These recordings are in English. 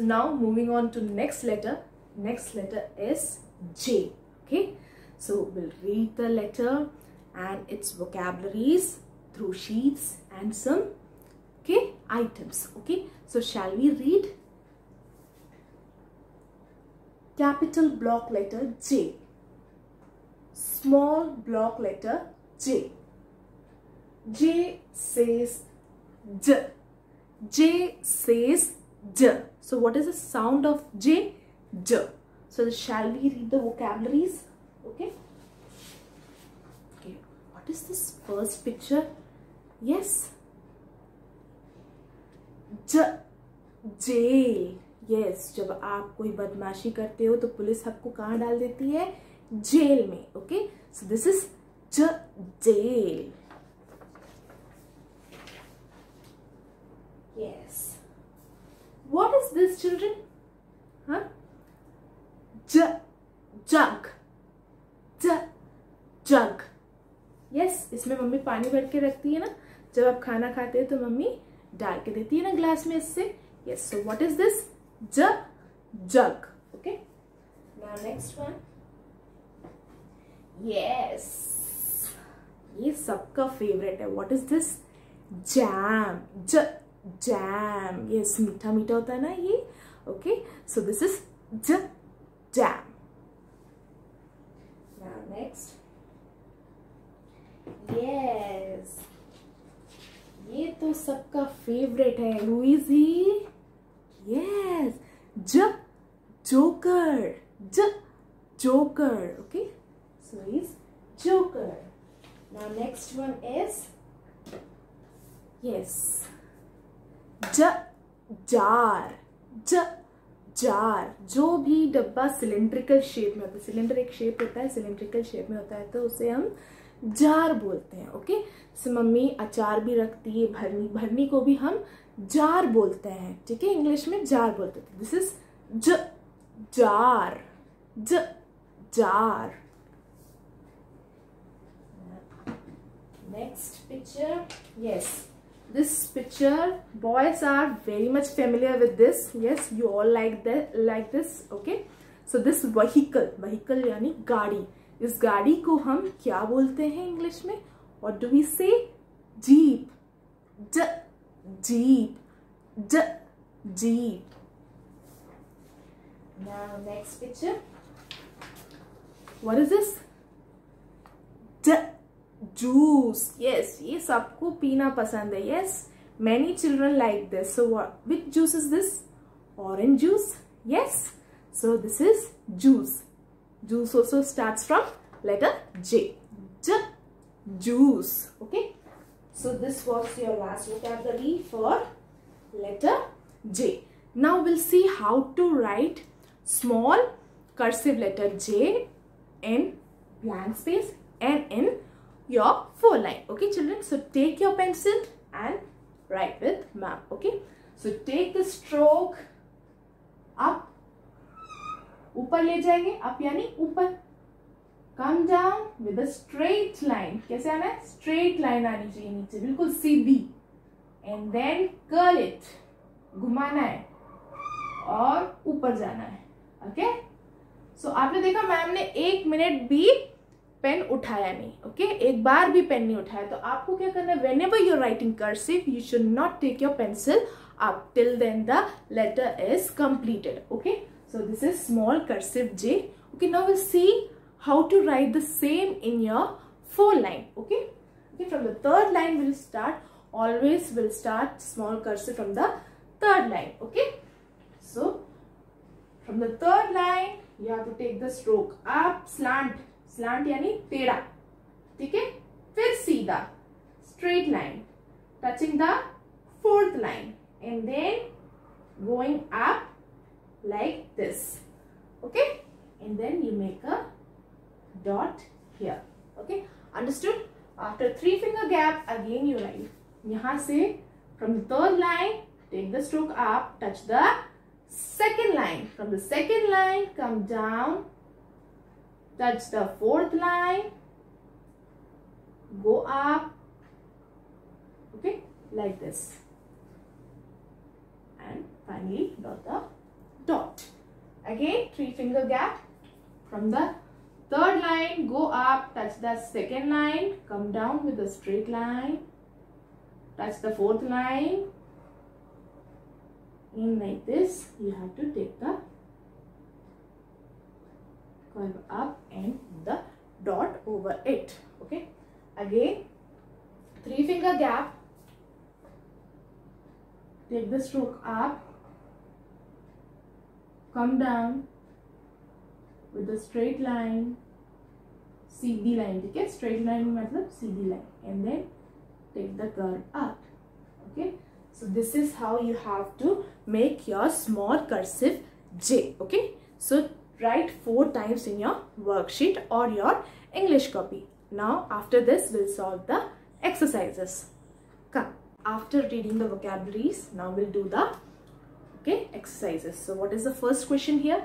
So now moving on to next letter. Next letter is J. Okay, so we'll read the letter and its vocabularies through sheets and some items. Okay, so shall we read? Capital block letter J. Small block letter J. J says D. J says D. So what is the sound of J? D. So shall we read the vocabularies? Okay. Okay. What is this first picture? Yes. Jail. Yes, जब आप कोई बदमाशी करते हो तो police आपको कहाँ डाल देती है? जेल में. Okay, so this is jail. Yes. What is this children? हाँ, जग. जग. यस, इसमें मम्मी पानी भर के रखती है ना. जब आप खाना खाते हो तो मम्मी डाल के देती है ना ग्लास में इससे. Yes, so what is this? Jug. Okay, now next one. Yes, ये सबका फेवरेट है. What is this? Jam. Jam. Yes, मीठा मीठा होता है ना ये. Okay, so this is jam. Now next. Yes, ये तो सबका फेवरेट है. Who is he? Yes, joker. Joker. Okay, so is joker. Now next one is yes jar. Jar. जो भी डब्बा सिलेंड्रिकल शेप में होता है, सिलेंडर एक शेप होता है, सिलेंड्रिकल शेप में होता है तो उसे हम जार बोलते हैं. ओके, सो मम्मी अचार भी रखती है. भरनी को भी हम जार बोलते हैं. ठीक है, इंग्लिश में जार बोलते हैं. This is jar. Jar. Next picture. Yes, this picture, boys are very much familiar with this. Yes, you all like this. Okay, so this vehicle यानी गाड़ी. इस गाड़ी को हम क्या बोलते हैं इंग्लिश में? What do we say? Jeep. Jeep. Jeep. Now next picture. What is this? Juice. Yes, ये सबको पीना पसंद है. Yes, many children like this. So which juice is this? Orange juice. Yes, so this is juice. Juice also starts from letter J. Juice. Okay, so this was your last vocabulary for letter J. Now we'll see how to write small cursive letter J in blank space and in your 4 line. Okay children, so take your pencil and write with ma'am. Okay, so take the stroke up. ऊपर ले जाएंगे. up यानी ऊपर. come down with a straight line. कैसे आना है? straight line आनी चाहिए नीचे, बिल्कुल सीधी. and then curl it. घुमाना है और ऊपर जाना है. okay, so आपने देखा मैम ने 1 मिनट भी पेन उठाया नहीं. ओके, एक बार भी पेन नहीं उठाया. तो आपको क्या करना है? Whenever you are writing cursive you should not take your pencil up till then the letter is completed. Okay, so this is small cursive J. Okay, now will see how to write the same in your 4 line. Okay, from the 3rd line we'll start. Always will start small cursive from the 3rd line. Okay, so from the 3rd line you have to take the stroke up. slant. Slant यानी टेढ़ा. ठीक है, फिर सीधा straight line touching the 4th line and then going up like this. Okay, and then you make a dot here. Okay, understood? After 3 finger gap again you write. यहाँ से from the 3rd line take the stroke up, touch the 2nd line. From the 2nd line come down, touch the 4th line, go up. Okay, like this, and finally dot the Again, 3 finger gap. From the third line, go up, touch the second line, come down with a straight line, touch the fourth line, in like this. You have to take the curve up and the dot over it. Okay, again 3 finger gap, take the stroke up, come down with a straight line, Sidhi line, ठीक है, straight line मतलब सीधी line, and then take the curve up. Okay, so this is how you have to make your small cursive J. Okay, so write 4 times in your worksheet or your English copy. Now after this we'll solve the exercises. Come, after reading the vocabularies, now we'll do the exercises. So what is the first question here?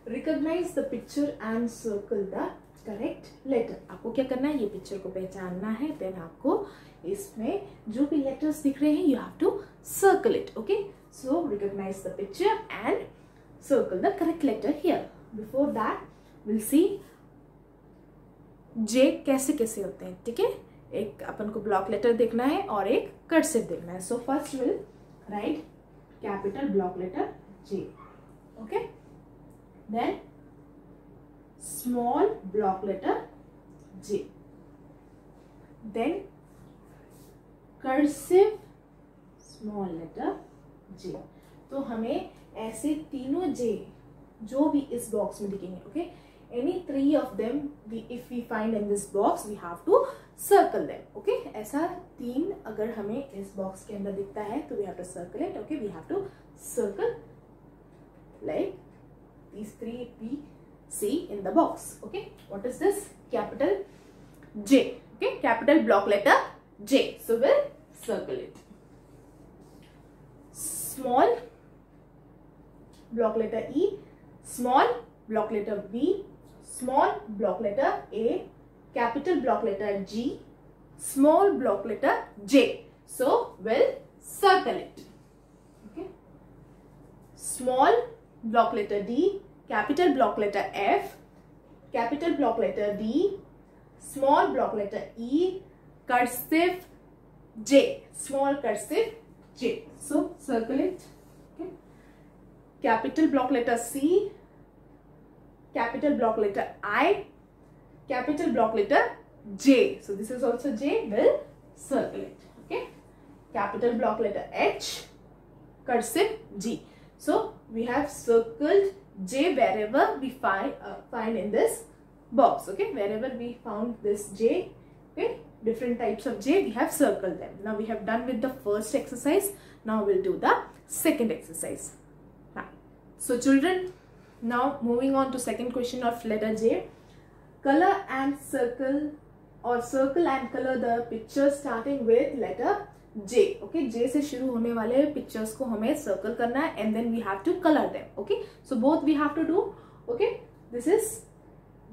Recognize the picture and circle the correct letter. आपको क्या करना है, ये picture को पहचानना है, then आपको इसमें जो भी लेटर्स दिख रहे हैं you have to circle it. Okay, so recognize the picture and circle the correct letter here. Before that we'll see J कैसे कैसे होते हैं. ठीक है, एक अपन को ब्लॉक लेटर देखना है और एक कर्सिव देखना है. So first we'll write capital block letter J. Okay, then small block letter J, then cursive small letter J. तो हमें ऐसे तीनों J जो भी इस बॉक्स में दिखेंगे, okay, any 3 of them if we find in this box we have to circle them. Okay, ऐसा 3 अगर हमें इस बॉक्स के अंदर दिखता है तो we have to circle it. Okay, we have to circle like these 3 we see in the box. Okay, what is this? Capital J. Okay, capital block letter J, so we'll circle it. Small block letter E, small block letter B, small block letter A, capital block letter G, small block letter J. So we'll circle it. Okay, small block letter D, capital block letter F, capital block letter D, small block letter E, cursive J, small cursive J. So circle it. Okay, capital block letter C, capital block letter I, capital block letter J. So this is also J. We'll circle it. Okay, capital block letter H, cursive G. So we have circled J wherever we find in this box. Okay, wherever we found this J, okay, different types of J, we have circled them. Now we have done with the first exercise. Now we'll do the second exercise. Right. So children, now moving on to second question of letter J. Color and circle or circle and color the picture starting with letter J. Okay, J से शुरू होने वाले pictures को हमें circle करना है and then we have to color them. Okay, so both we have to do. Okay, this is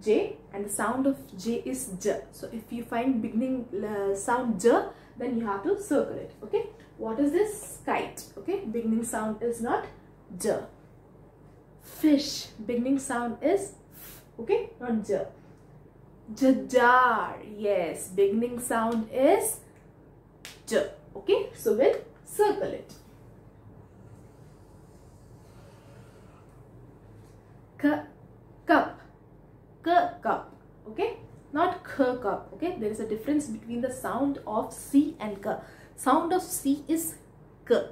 J and the sound of J is J. So if you find beginning sound J, then you have to circle it. Okay, what is this? Kite. Okay, beginning sound is not J. Fish, beginning sound is F. Okay, not J. Jar, yes, beginning sound is J. Okay, so we'll circle it. Cup, cup. Okay, not cup. Okay, there is a difference between the sound of C and K. Sound of C is K.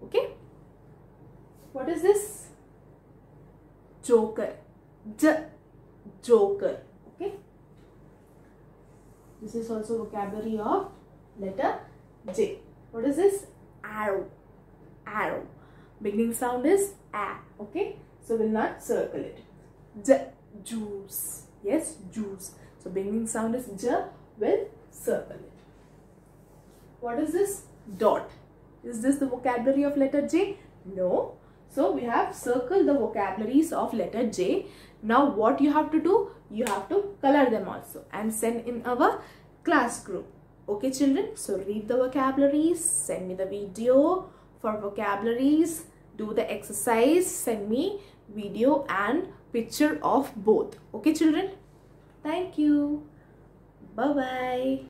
Okay, what is this? Joker, joker. Okay, this is also vocabulary of letter J. What is this? Arrow. Beginning sound is A. Okay, so we'll not circle it. Juice. Yes, juice. So beginning sound is J. We'll circle it. What is this? Dot. Is this the vocabulary of letter J? No. So we have circled the vocabularies of letter J. Now what you have to do? You have to color them also and send in our class group. Okay children, so read the vocabularies, send me the video for vocabularies, do the exercise, send me video and picture of both. Okay children, thank you, bye bye.